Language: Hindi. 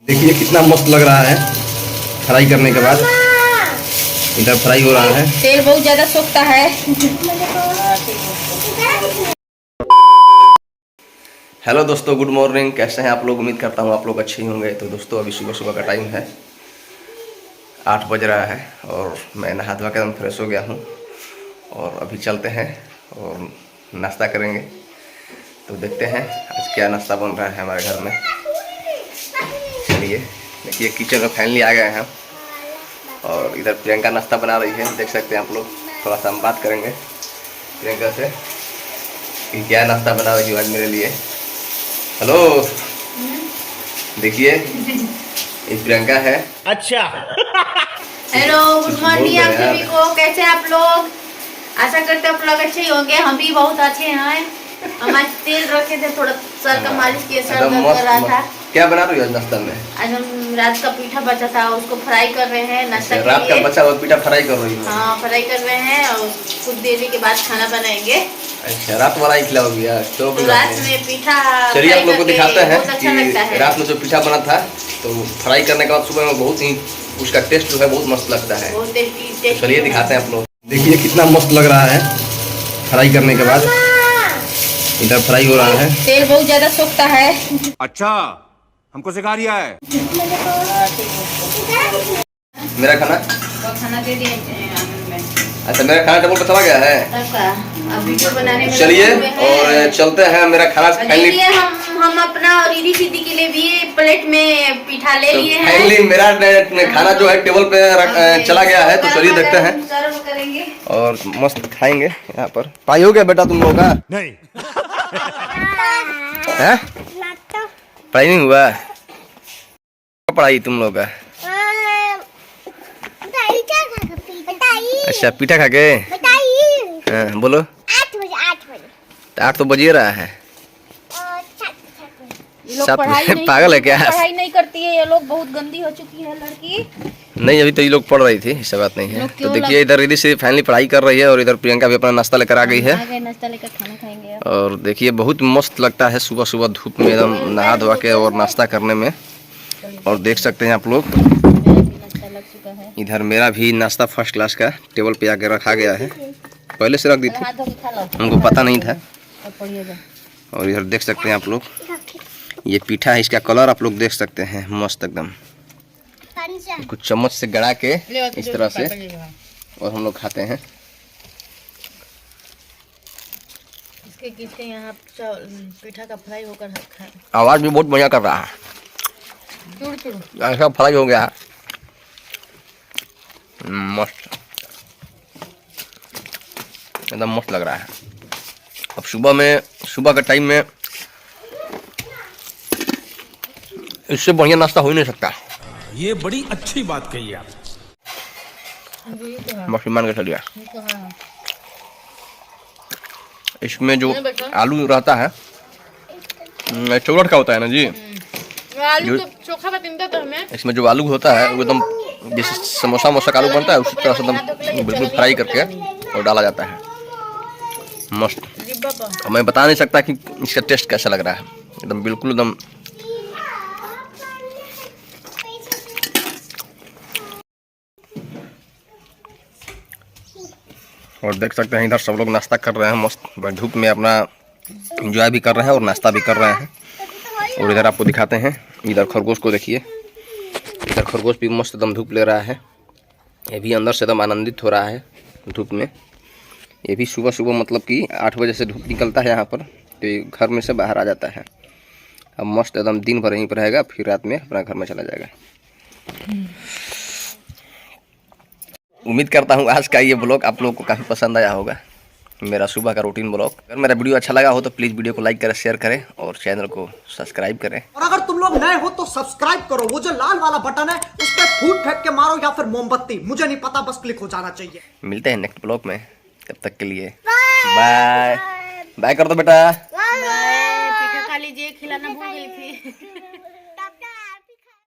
देखिए कितना मस्त लग रहा है फ्राई करने के बाद। इधर फ्राई हो रहा है। तेल बहुत ज्यादा सोखता है। हेलो दोस्तों, गुड मॉर्निंग। कैसे हैं आप लोग? उम्मीद करता हूँ आप लोग अच्छे ही होंगे। तो दोस्तों अभी सुबह सुबह का टाइम है, 8 बज रहा है और मैं नहा धोआ के एकदम फ्रेश हो गया हूँ और अभी चलते हैं और नाश्ता करेंगे। तो देखते हैं आज क्या नाश्ता बन रहा है हमारे घर में। चलिए देखिए, किचन में फाइनली आ गए हैं और इधर प्रियंका नाश्ता बना रही है। देख सकते हैं आप लोग। थोड़ा सा हम बात करेंगे प्रियंका से कि क्या नाश्ता बना रही हो आज मेरे लिए। हेलो, देखिए ये प्रियंका है। अच्छा। हेलो, गुड मॉर्निंग आप सभी को। कैसे आप लोग? आशा करते हैं आप लोग अच्छे ही होंगे। हम भी बहुत अच्छे हैं। हम आज तेल रखे थे, थोड़ा सर का मालिश किए, सर दर्द कर रहा था। क्या बना रही हो नाश्ता में? आज हम रात का पीठा बचा था, उसको फ्राई कर रहे हैं नाश्ता के लिए। रात का बचा हुआ पीठा फ्राई कर रही हो? हाँ, फ्राई कर रहे हैं और कुछ देर के बाद खाना बनाएंगे। अच्छा, रात वाला ही खिलाओगी यार? तो रात में पीठा। चलिए आप लोग को दिखाते हैं अच्छा लगता है। कि रात में जो पीठा बना था तो फ्राई करने के बाद सुबह में बहुत ही उसका टेस्ट जो है बहुत मस्त लगता है। बहुत टेस्टी। चलिए दिखाते हैं आप लोग। देखिए कितना मस्त लग रहा है फ्राई करने के बाद। इधर फ्राई हो रहा है। तेल बहुत ज्यादा सोखता है। अच्छा, हमको सिखा रिया है। मेरा खाना खाना दे दिए आनंद में। अच्छा, मेरा खाना टेबल पर चला गया है। अब वीडियो बनाने में चलिए और चलते हैं। मेरा खाना फाइनली हम अपना और रिद्धि सिद्धि के लिए भी प्लेट में पीठा ले लिए हैं। फाइनली मेरा खाना जो है टेबल पे चला गया है। तो चलिए देखते हैं सर्व करेंगे और मस्त खाएंगे। यहाँ पर पढ़ाई हो गया बेटा तुम लोगों का? नहीं। है? पढ़ाई नहीं हुआ? पढ़ाई तुम लोग का? अच्छा, पीठा खा के? हाँ, बोलो। 8 बजे। 8 तो बजे रहा है। सब पागल है क्या? पढ़ाई नहीं करती है ये लोग। बहुत गंदी हो चुकी है लड़की। नहीं, अभी तो ये लोग पढ़ रही थी, ऐसा बात नहीं है। तो देखिए इधर रिद्धि से फाइनली पढ़ाई कर रही है और इधर प्रियंका भी अपना नाश्ता लेकर आ गई है। नाश्ता लेकर खाना खाएंगे। और देखिए बहुत मस्त लगता है सुबह सुबह धूप में एकदम नहा धोआ के और नाश्ता करने में। और देख सकते हैं आप लोग, इधर मेरा भी नाश्ता फर्स्ट क्लास का टेबल पे आके रखा गया है। पहले से रख दी थी, हमको पता नहीं था। और इधर देख सकते हैं आप लोग, ये पीठा है। इसका कलर आप लोग देख सकते हैं, मस्त एकदम। कुछ चम्मच से गड़ा के इस तरह से और हम लोग खाते हैं। किसके यहाँ पीठा का फ्राई होकर आवाज भी बहुत बढ़िया कर रहा है। ऐसा फ्राई हो गया है, मस्त, एकदम मस्त लग रहा है। अब सुबह का टाइम में इससे बढ़िया नाश्ता हो ही नहीं सकता। ये बड़ी अच्छी बात कही आप। बस मान के चलिए। इसमें जो आलू रहता है चौरठ का होता है ना जी। आलू तो चोखा बतिंदा तो हमें। इसमें जो आलू होता है वो एकदम जैसे समोसा का आलू बनता है उसी तरह से एकदम बिल्कुल फ्राई करके और डाला जाता है, मस्त। मैं बता नहीं सकता कि इसका टेस्ट कैसा लग रहा है। एकदम बिल्कुल एकदम और देख सकते हैं इधर सब लोग नाश्ता कर रहे हैं मस्त। धूप में अपना एंजॉय भी कर रहे हैं और नाश्ता भी कर रहे हैं। और इधर आपको दिखाते हैं, इधर खरगोश को देखिए। इधर खरगोश भी मस्त एकदम धूप ले रहा है। ये भी अंदर से एकदम आनंदित हो रहा है धूप में। ये भी सुबह सुबह मतलब कि 8 बजे से धूप निकलता है यहाँ पर, तो ये घर में से बाहर आ जाता है। अब मस्त एकदम दिन भर यहीं पर रहेगा, फिर रात में अपना घर में चला जाएगा। उम्मीद करता हूँ आज का ये ब्लॉग आप लोगों को काफ़ी पसंद आया होगा, मेरा सुबह का रूटीन ब्लॉग। अगर मेरा वीडियो अच्छा लगा हो तो प्लीज़ वीडियो को लाइक करें, शेयर करें और चैनल को सब्सक्राइब करें। और अगर तुम लोग नए हो तो सब्सक्राइब करो। वो जो लाल वाला बटन है उस पर फूट फेंक के मारो या फिर मोमबत्ती, मुझे नहीं पता, बस क्लिक हो जाना चाहिए। मिलते हैं नेक्स्ट ब्लॉग में, तब तक के लिए बाय बाय कर दो बेटा। पीठा खा लीजिए, खिलाना भूल गई थी।